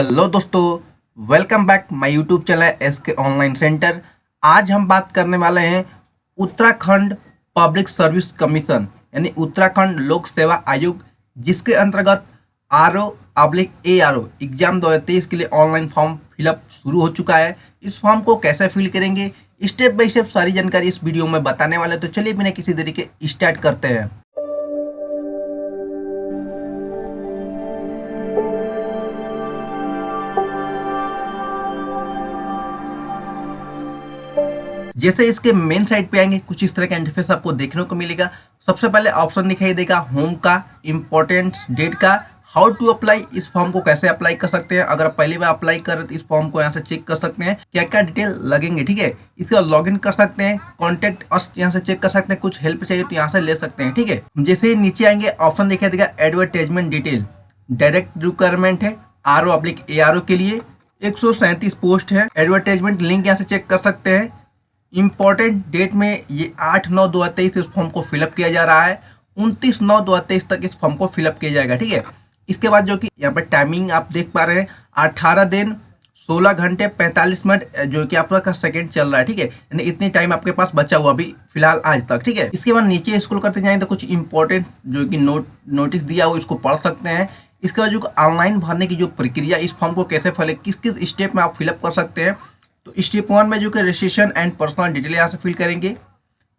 Hello दोस्तों, welcome back my YouTube channel SK online centre. आज हम बात करने वाले हैं उत्तराखंड पब्लिक सर्विस कमीशन यानी उत्तराखंड लोक सेवा आयोग, जिसके अंतर्गत RO/ARO एग्जाम 2023 के लिए ऑनलाइन फॉर्म फिलअप शुरू हो चुका है। इस फॉर्म को कैसे फिल करेंगे, स्टेप बाय स्टेप सारी जानकारी इस वीडियो में बताने वाले। तो चलिए बिना किसी देरी के स्टार्ट करते हैं। जैसे इसके मेन साइट पे आएंगे, कुछ इस तरह का इंटरफेस आपको देखने को मिलेगा। सबसे पहले ऑप्शन दिखाई देगा होम का, इम्पोर्टेंस डेट का, हाउ टू अप्लाई, इस फॉर्म को कैसे अप्लाई कर सकते हैं। अगर पहली बार अप्लाई कर रहे तो इस फॉर्म को यहाँ से चेक कर सकते हैं क्या क्या डिटेल लगेंगे। ठीक है, इसके बाद लॉग इन कर सकते हैं, कॉन्टेक्ट अस यहाँ से चेक कर सकते हैं, कुछ हेल्प चाहिए तो यहाँ से ले सकते हैं। ठीक है, जैसे ही नीचे आएंगे ऑप्शन दिखाई देगा एडवर्टाइजमेंट डिटेल, डायरेक्ट रिक्वायरमेंट है RO/ARO के लिए। 137 पोस्ट है। एडवर्टाइजमेंट लिंक यहाँ से चेक कर सकते हैं। इम्पॉर्टेंट डेट में ये 8/9/2023 इस फॉर्म को फिलअप किया जा रहा है। 29/9/2023 तक इस फॉर्म को फिलअप किया जाएगा। ठीक है, इसके बाद जो कि यहाँ पर टाइमिंग आप देख पा रहे हैं 18 दिन 16 घंटे 45 मिनट जो कि आपका सेकंड चल रहा है। ठीक है, यानी इतनी टाइम आपके पास बचा हुआ अभी फिलहाल आज तक। ठीक है, इसके बाद नीचे स्क्रॉल करते जाएं तो कुछ इंपॉर्टेंट जो कि नोटिस दिया हुआ इसको पढ़ सकते हैं। इसके बाद जो ऑनलाइन भरने की जो प्रक्रिया, इस फॉर्म को कैसे फैले, किस किस स्टेप में आप फिलअप कर सकते हैं। तो स्टेप 1 में जो कि रजिस्ट्रेशन एंड पर्सनल डिटेल यहाँ से फिल करेंगे।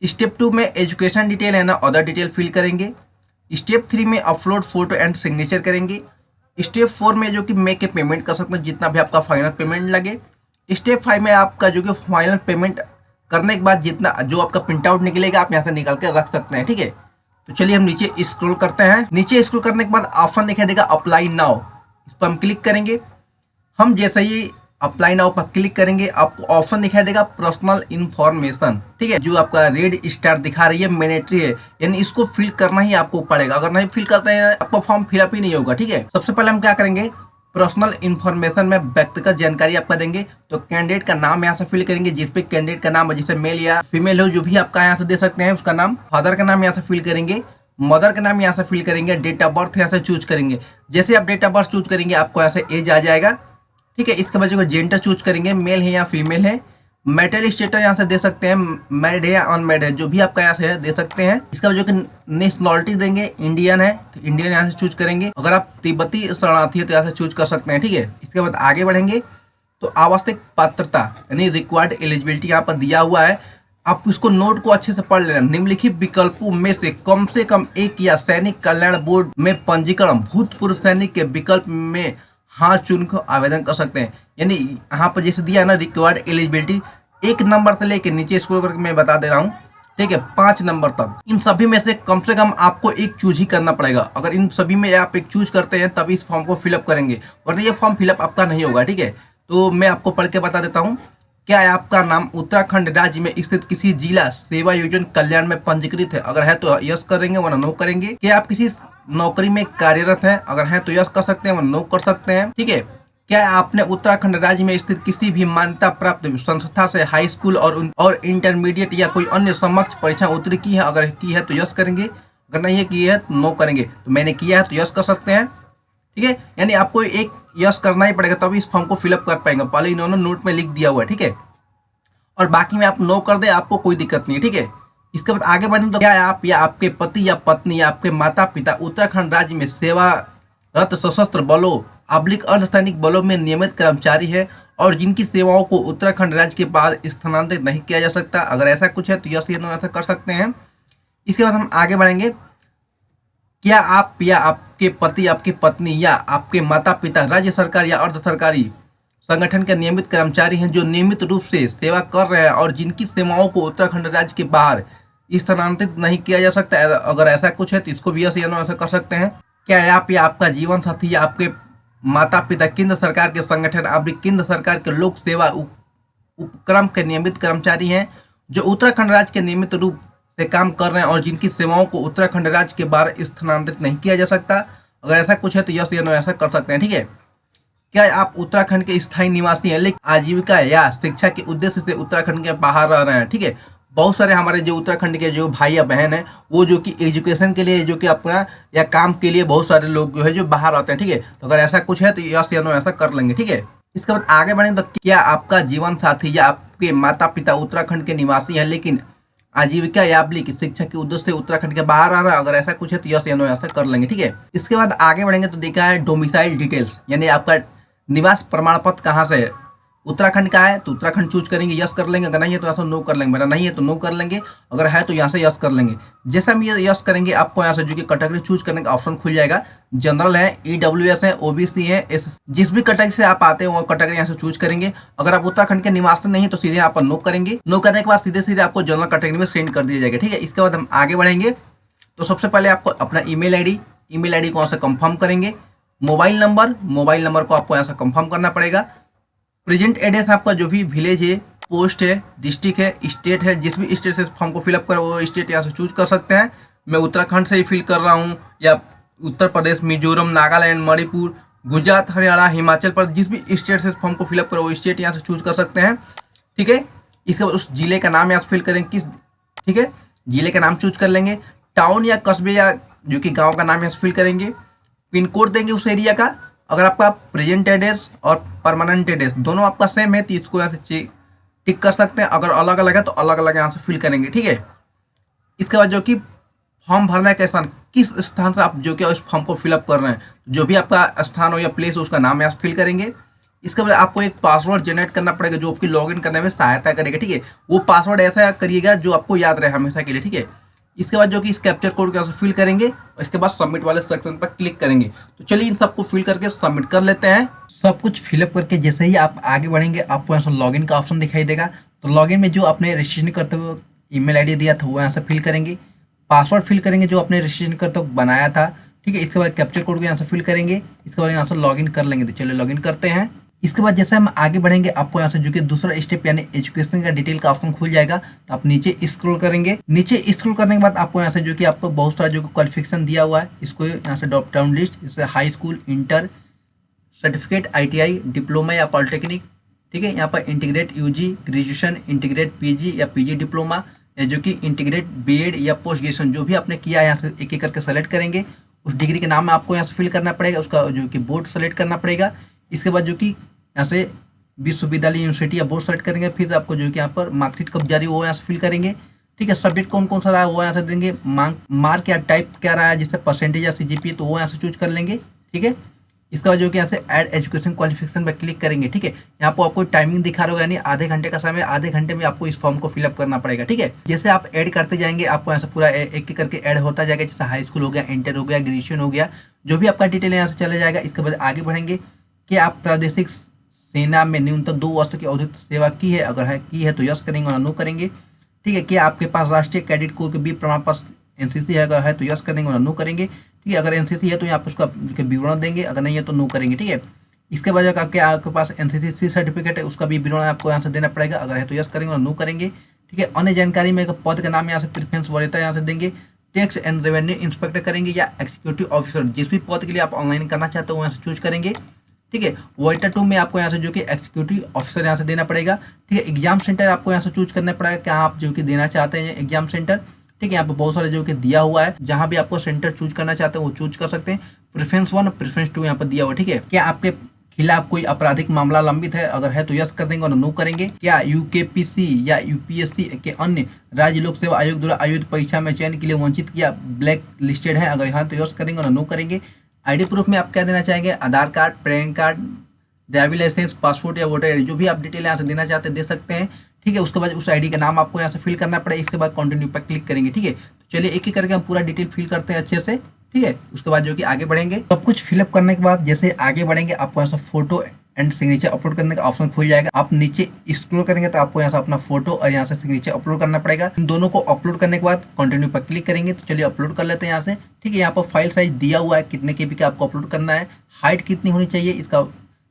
स्टेप 2 में एजुकेशन डिटेल है ना अदर डिटेल फिल करेंगे। स्टेप 3 में अपलोड फोटो एंड सिग्नेचर करेंगे। स्टेप 4 में जो कि मेक ए पेमेंट कर सकते हैं जितना भी आपका फाइनल पेमेंट लगे। स्टेप 5 में आपका जो कि फाइनल पेमेंट करने के बाद जितना जो आपका प्रिंट आउट निकलेगा आप यहाँ से निकाल के रख सकते हैं। ठीक है, तो चलिए हम नीचे स्क्रॉल करते हैं। नीचे स्क्रॉल करने के बाद ऑप्शन दिखाई देगा अप्लाई नाउ, इस पर हम क्लिक करेंगे। हम जैसे ही अप्लाई नाउ पर क्लिक करेंगे आपको ऑप्शन दिखाई देगा पर्सनल इन्फॉर्मेशन। ठीक है, जो आपका रेड स्टार दिखा रही है मैंडेटरी है, यानी इसको फिल करना ही आपको पड़ेगा। अगर नहीं फिल करते हैं आपका फॉर्म फिलअप ही नहीं होगा। ठीक है, सबसे पहले हम क्या करेंगे, पर्सनल इन्फॉर्मेशन में व्यक्तिगत जानकारी आपका देंगे। तो कैंडिडेट का नाम यहाँ से फिल करेंगे, जिसपे कैंडिडेट का नाम है, जैसे मेल या फीमेल हो जो भी आपका यहाँ से दे सकते हैं उसका नाम। फादर का नाम यहाँ से फिल करेंगे, मदर का नाम यहाँ से फिल करेंगे, डेट ऑफ बर्थ यहाँ से चूज करेंगे। जैसे आप डेट ऑफ बर्थ चूज करेंगे आपको यहाँ से एज आ जाएगा। ठीक है, इसके बाद जो जेंडर चूज करेंगे, मेल है या फीमेल है। मैरिटल स्टेटस यहाँ से दे सकते हैं, मैरिड है या अनमैरिड है, जो भी आपका यहाँ से दे सकते हैं। इसका जो कि नेशनलिटी देंगे, इंडियन है तो इंडियन यहाँ से चूज करेंगे। अगर आप तिब्बती शरणार्थी है तो यहाँ से चूज कर सकते हैं। ठीक है, इसके बाद आगे बढ़ेंगे तो आवश्यक पात्रता यानी रिक्वायर्ड एलिजिबिलिटी यहाँ पर दिया हुआ है। आप इसको नोट को अच्छे से पढ़ लेना। निम्नलिखित विकल्पों में से कम एक या सैनिक कल्याण बोर्ड में पंजीकरण भूतपूर्व सैनिक के विकल्प में हाँ चुन को आवेदन कर सकते हैं। यानी यहाँ पर जैसे दिया है ना रिक्वायर्ड एलिजिबिलिटी, 1 नंबर से लेके नीचे स्क्रॉल करके मैं बता दे रहा हूँ। ठीक है, 5 नंबर तक, इन सभी में से कम आपको एक चूज ही करना पड़ेगा। अगर इन सभी में आप एक चूज करते हैं तभी इस फॉर्म को फिलअप करेंगे, वरना ये फॉर्म फिलअप आपका नहीं होगा। ठीक है, तो मैं आपको पढ़ के बता देता हूँ। क्या आपका नाम उत्तराखंड राज्य में स्थित किसी जिला सेवा योजना कल्याण में पंजीकृत है? अगर है तो यस करेंगे वरना नो करेंगे। क्या आप किसी नौकरी में कार्यरत हैं? अगर है तो यस कर सकते हैं वरना नो कर सकते हैं। ठीक है, क्या आपने उत्तराखंड राज्य में स्थित किसी भी मान्यता प्राप्त संस्था से हाई स्कूल और इंटरमीडिएट या कोई अन्य समकक्ष परीक्षा उत्तीर्ण की है? अगर की है तो यस करेंगे, अगर नहीं है की है तो नो करेंगे। तो मैंने किया है तो यस कर सकते हैं। ठीक है, यानी आपको एक यस करना ही पड़ेगा तभी इस फॉर्म को फिलअप कर पाएंगे। पहले इन्होंने नोट में लिख दिया हुआ है। ठीक है, और बाकी में आप नो कर दे आपको कोई दिक्कत नहीं है। ठीक है, इसके बाद आगे बढ़ें तो क्या आप या आपके पति या पत्नी या आपके माता पिता उत्तराखंड राज्य में सेवारत सशस्त्र बलों अर्धसैनिक बलों में नियमित कर्मचारी है और जिनकी सेवाओं को उत्तराखंड राज्य के बाहर स्थानांतरित नहीं किया जा सकता? अगर ऐसा कुछ है तो यस या नो ऐसा कर सकते हैं। इसके बाद हम आगे बढ़ेंगे। क्या आप या आपके पति, आपकी पत्नी या आपके माता पिता राज्य सरकार या अर्ध सरकारी संगठन के नियमित कर्मचारी हैं जो नियमित रूप से सेवा कर रहे हैं और जिनकी सेवाओं को उत्तराखंड राज्य के बाहर स्थानांतरित नहीं किया जा सकता? अगर ऐसा कुछ है तो इसको भी यस या नो ऐसा कर सकते हैं। क्या आप या आपका जीवन साथी या आपके माता पिता केंद्र सरकार के संगठन आपकी केंद्र सरकार के लोक सेवा उपक्रम के नियमित कर्मचारी हैं जो उत्तराखंड राज्य के नियमित रूप से काम कर रहे हैं और जिनकी सेवाओं को उत्तराखंड राज्य के बाहर स्थानांतरित नहीं किया जा सकता? अगर ऐसा कुछ है तो यस या नो ऐसा कर सकते हैं। ठीक है, क्या आप उत्तराखंड के स्थायी निवासी हैं लेकिन आजीविका या शिक्षा के उद्देश्य से उत्तराखंड के बाहर रह रहे हैं? ठीक है, बहुत सारे हमारे जो उत्तराखंड के जो भाई या बहन है, वो जो कि एजुकेशन के लिए जो कि अपना या काम के लिए बहुत सारे लोग जो है जो बाहर आते हैं, ठीक है। तो अगर ऐसा कुछ है तो यस या नो ऐसा कर लेंगे, ठीक है। इसके बाद आगे बढ़ें तो क्या आपका जीवन साथी या आपके माता पिता उत्तराखंड के निवासी हैं लेकिन आजीविका या की शिक्षा के उद्देश्य से उत्तराखंड के बाहर आ रहा है, अगर ऐसा कुछ है तो यस या नो ऐसा कर लेंगे, ठीक है। इसके बाद आगे बढ़ेंगे तो देखा है डोमिसाइल डिटेल्स, यानी आपका निवास प्रमाण पत्र कहाँ से है। उत्तराखंड का है तो उत्तराखंड चूज करेंगे, यस कर लेंगे। अगर नहीं है तो यहाँ से नो कर लेंगे। मेरा नहीं है तो नो कर लेंगे, अगर है तो यहाँ से यस कर लेंगे। जैसे हम ये यस करेंगे आपको यहाँ से जो कि कैटेगरी चूज करने का ऑप्शन खुल जाएगा। जनरल है, EWS है, OBC है, जिस भी कैटेगरी से आप आते हैं वो कैटेगरी यहाँ से चूज करेंगे। अगर आप उत्तराखंड के निवासी नहीं तो सीधे आप नो करेंगे। नो करने के बाद सीधे सीधे आपको जनरल कैटेगरी में सेंड कर दिया जाएगा, ठीक है। इसके बाद हम आगे बढ़ेंगे तो सबसे पहले आपको अपना ईमेल आईडी को यहाँ से कंफर्म करेंगे। मोबाइल नंबर को आपको यहाँ से कंफर्म करना पड़ेगा। प्रेजेंट एड्रेस आपका जो भी विलेज है, पोस्ट है, डिस्ट्रिक्ट है, स्टेट है, जिस भी स्टेट से फॉर्म को फिलअप करो वो स्टेट यहाँ से चूज कर सकते हैं। मैं उत्तराखंड से ही फिल कर रहा हूँ, या उत्तर प्रदेश, मिजोरम, नागालैंड, मणिपुर, गुजरात, हरियाणा, हिमाचल प्रदेश, जिस भी स्टेट से फॉर्म को फिलअप करो वो स्टेट यहाँ से चूज कर सकते हैं, ठीक है। इसके बाद उस जिले का नाम यहाँ से फिल करेंगे किस, ठीक है, जिले का नाम चूज कर लेंगे। टाउन या कस्बे या जो कि गाँव का नाम यहाँ से फिल करेंगे। पिन कोड देंगे उस एरिया का। अगर आपका प्रेजेंट एड्रेस और परमानेंट एड्रेस दोनों आपका सेम है तो इसको यहाँ से टिक कर सकते हैं। अगर अलग अलग है तो अलग अलग यहाँ से फिल करेंगे, ठीक है। इसके बाद जो कि फॉर्म भरना है कैसा, किस स्थान से आप जो कि उस फॉर्म को फिलअप कर रहे हैं, जो भी आपका स्थान हो या प्लेस हो उसका नाम यहाँ से फिल करेंगे। इसके बाद आपको एक पासवर्ड जनरेट करना पड़ेगा जो आपकी लॉगिन करने में सहायता करेगा, ठीक है। वो पासवर्ड ऐसा करिएगा जो आपको याद रहे हमेशा के लिए, ठीक है। इसके बाद जो कि इस कैप्चर कोड को फिल करेंगे और इसके बाद सबमिट वाले सेक्शन पर क्लिक करेंगे। तो चलिए इन सबको फिल करके सबमिट कर लेते हैं। सब कुछ फिलअप करके जैसे ही आप आगे बढ़ेंगे आपको यहाँ से लॉगिन का ऑप्शन दिखाई देगा। तो लॉगिन में जो आपने रजिस्ट्रेशन करते हुए ईमेल आईडी दिया था वो यहाँ से फिल करेंगे। पासवर्ड फिल करेंगे जो आपने रजिस्ट्रेशन करते हुए बनाया था, ठीक है। इसके बाद कैप्चर कोड को यहाँ से फिल करेंगे। इसके बाद यहाँ से लॉगिन कर लेंगे। तो चलिए लॉगिन करते हैं। इसके बाद जैसे हम आगे बढ़ेंगे आपको यहाँ से जो कि दूसरा स्टेप यानी एजुकेशन का डिटेल का ऑप्शन खुल जाएगा। तो आप नीचे स्क्रॉल करेंगे। नीचे स्क्रॉल करने के बाद आपको यहाँ से जो कि आपको बहुत सारा जो क्वालिफिकेशन दिया हुआ है इसको यहाँ से ड्रॉप डाउन लिस्ट, जैसे high school, inter, certificate, ITI, diploma या पॉलिटेक्निक, ठीक है। यहाँ पर integrate UG graduation, integrate PG या PG डिप्लोमा, या जो कि इंटीग्रेट BEd या पोस्ट ग्रेजुएशन जो भी आपने किया है यहाँ से एक एक करके सेलेक्ट करेंगे। उस डिग्री के नाम में आपको यहाँ से फिल करना पड़ेगा, उसका जो कि बोर्ड सेलेक्ट करना पड़ेगा। इसके बाद जो कि यहाँ से विश्वविद्यालय, यूनिवर्सिटी या बोर्ड सेलेक्ट करेंगे। फिर आपको जो कि यहाँ पर मार्कशीट कब जारी हो यहाँ से फिल करेंगे, ठीक है। सब्जेक्ट कौन कौन सा रहा है वो यहाँ से देंगे। मार्क या टाइप क्या रहा है, जैसे परसेंटेज या CGPA, तो वो यहाँ से चूज कर लेंगे, ठीक है। इसके बाद जो कि यहाँ से ऐड एजुकेशन क्वालिफिकेशन पर क्लिक करेंगे, ठीक है। यहाँ पर आपको टाइमिंग दिखा रहा होगा, यानी आधे घंटे का समय, आधे घंटे में आपको इस फॉर्म को फिलअप करना पड़ेगा, ठीक है। जैसे आप ऐड करते जाएंगे आपको यहाँ से पूरा एक एक करके ऐड होता जाएगा, जैसे हाई स्कूल हो गया, इंटर हो गया, ग्रेजुएशन हो गया, जो भी आपका डिटेल यहाँ से चला जाएगा। इसके बाद आगे बढ़ेंगे कि आप प्रादेशिक सेना में न्यूनतम 2 वर्ष की अवधि सेवा की है, अगर है की है तो यस करेंगे और नो करेंगे, ठीक है। कि आपके पास राष्ट्रीय कैडेट कोर के भी प्रमाण पत्र NCC है, अगर है तो यस करेंगे और नो करेंगे, ठीक है। अगर NCC है तो यहाँ पर उसका विवरण देंगे, अगर नहीं है तो नो करेंगे, ठीक है। इसके बाद आपके पास NCC सर्टिफिकेट है उसका भी विवरण आपको यहाँ से देना पड़ेगा, अगर है तो यस करेंगे और नो करेंगे, ठीक है। अन्य जानकारी में पद का नाम यहाँ से प्रेफरेंस वरीयता यहाँ से देंगे। टैक्स एंड रेवेन्यू इंस्पेक्टर करेंगे या एग्जीक्यूटिव ऑफिसर, जिस भी पद के लिए आप ऑनलाइन करना चाहते हो यहाँ से चूज करेंगे, ठीक है। वोटर 2 में आपको यहाँ से जो कि एग्जीक्यूटिव ऑफिसर यहाँ से देना पड़ेगा, ठीक है। एग्जाम सेंटर आपको यहाँ से चूज करना पड़ेगा क्या आप जो कि देना चाहते हैं एग्जाम सेंटर, ठीक है। यहाँ पे बहुत सारे जो कि दिया हुआ है, जहाँ भी आपको सेंटर चूज करना चाहते हैं वो चूज कर सकते हैं। प्रेफरेंस 1 प्रेफरेंस 2 यहाँ पर दिया हुआ, ठीक है। क्या आपके खिलाफ कोई आपराधिक मामला लंबित है, अगर है तो यस कर देंगे और नो करेंगे। क्या UKPC या UPSC के अन्य राज्य लोक सेवा आयोग द्वारा आयोजित परीक्षा में चयन के लिए वंचित किया ब्लैक लिस्टेड है, अगर हाँ तो यस करेंगे और नो करेंगे। ID प्रूफ में आप क्या देना चाहेंगे, Aadhaar card, PAN card, driving licence, passport या वोटर ID, जो भी आप डिटेल यहाँ से देना चाहते हैं दे सकते हैं, ठीक है। उसके बाद उस ID का नाम आपको यहाँ से फिल करना पड़ेगा। इसके बाद कंटिन्यू पर क्लिक करेंगे, ठीक है। तो चलिए एक एक करके हम पूरा डिटेल फिल करते हैं अच्छे से, ठीक है। उसके बाद जो कि आगे बढ़ेंगे, सब कुछ फिलअप करने के बाद जैसे आगे बढ़ेंगे आपको यहाँ से फोटो एंड सिग्नेचर अपलोड करने का ऑप्शन खुल जाएगा। आप नीचे स्क्रॉल करेंगे तो आपको यहाँ से अपना फोटो और यहाँ से सिग्नेचर अपलोड करना पड़ेगा। इन दोनों को अपलोड करने के बाद कंटिन्यू पर क्लिक करेंगे। तो चलिए अपलोड कर लेते हैं यहाँ से, ठीक है। यहाँ पर फाइल साइज दिया हुआ है कितने KB का आपको अपलोड करना है, हाइट कितनी होनी चाहिए, इसका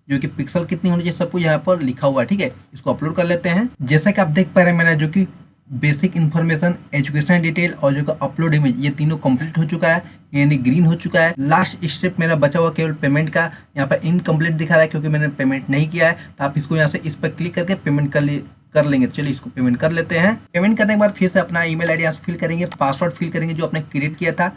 जो कि पिक्सल कितनी होनी चाहिए, सब कुछ यहाँ पर लिखा हुआ है, ठीक है। इसको अपलोड कर लेते हैं। जैसा कि आप देख पा रहे हैं मेरा जो कि बेसिक इन्फॉर्मेशन, एजुकेशन डिटेल और जो अपलोड इमेज, ये तीनों कंप्लीट हो चुका है, यानी ग्रीन हो चुका है। लास्ट स्टेप मेरा बचा हुआ केवल पेमेंट का, यहाँ पर इनकम्प्लीट दिखा रहा है क्योंकि मैंने पेमेंट नहीं किया है। तो आप इसको यहाँ से इस पर क्लिक करके पेमेंट कर कर लेंगे। चलिए इसको पेमेंट कर लेते हैं। पेमेंट करने के बाद फिर से अपना ईमेल आईडी यहाँ से फिल करेंगे, पासवर्ड फिल करेंगे जो आपने क्रिएट किया था,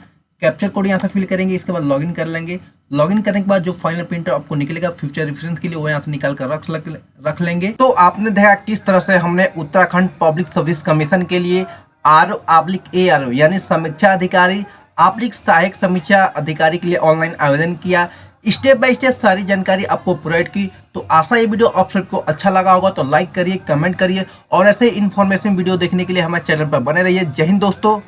कैप्चर कोड यहाँ से फिल करेंगे, इसके बाद लॉगिन कर लेंगे। लॉगिन करने के बाद जो फाइनल प्रिंटर आपको निकलेगा फ्यूचर रेफरेंस के लिए वो यहाँ से निकाल कर रख लेंगे। तो आपने देखा किस तरह से हमने उत्तराखंड पब्लिक सर्विस कमीशन के लिए RO/ARO यानी समीक्षा अधिकारी सहायक समीक्षा अधिकारी के लिए ऑनलाइन आवेदन किया। स्टेप बाय स्टेप सारी जानकारी आपको प्रोवाइड की। तो आशा ये वीडियो आप सबको अच्छा लगा होगा, तो लाइक करिए, कमेंट करिए और ऐसे इन्फॉर्मेशन वीडियो देखने के लिए हमारे चैनल पर बने रहिए। जय हिंद दोस्तों।